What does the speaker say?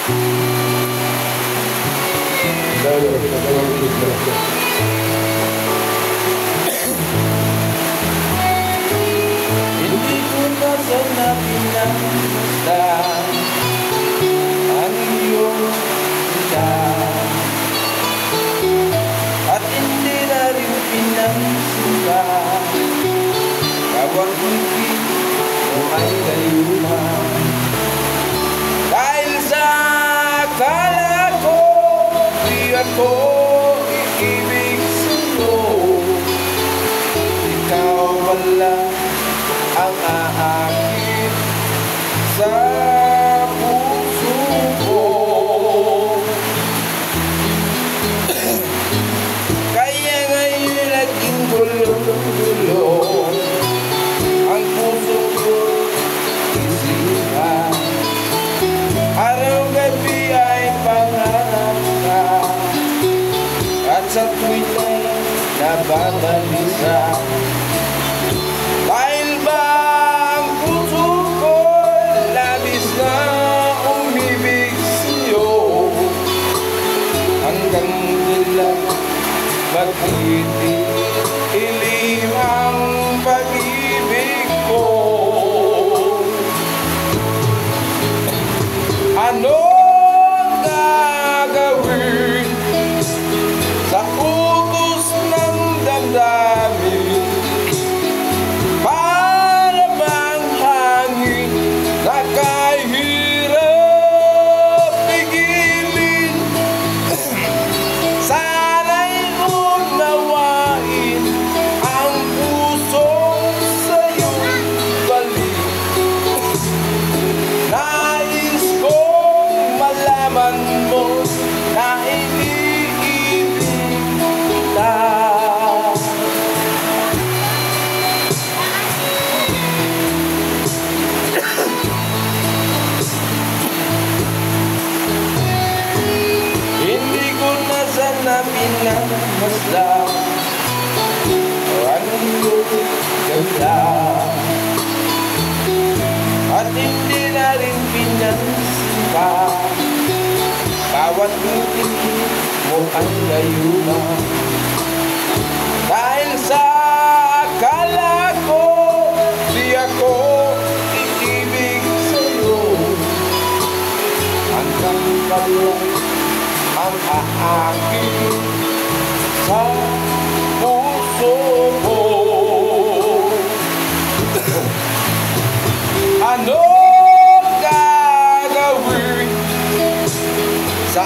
Hindi ko na sana pinagmasdan ang iyong kita, at hindi na rin pinagsuka bawat ngipin mo ay layuan. Dahil sa akala ko di ako iibig sa'yo, ikaw wala ang aakit sa puso ko. Kaya ngayon naging gulo-gulo ang puso ko, isipan. Araw-gabi ay pangarap ka, at sa tuwing ay nababalisa. Dahil ba ang puso ko labis na umibig sa'yo, hanggang dilang mag-iilim ang pag-ibig ko. Ano gagawin sa utos ng damdamin? Para bang hangin na kahirap pigilin? Sana'y unawain ang puso sa'yo'y balik. Nais kong malaman mo na iniibig kita. Hindi ko na sana pinagmasdan ang iyong ganda, at hindi na rin pinagsipa bawat ngipin mo ang layuan. Dahil sa akala ko di ako iibig sa'yo, hanggang kalang ang aakit sa puso ko. Ano gagawin sa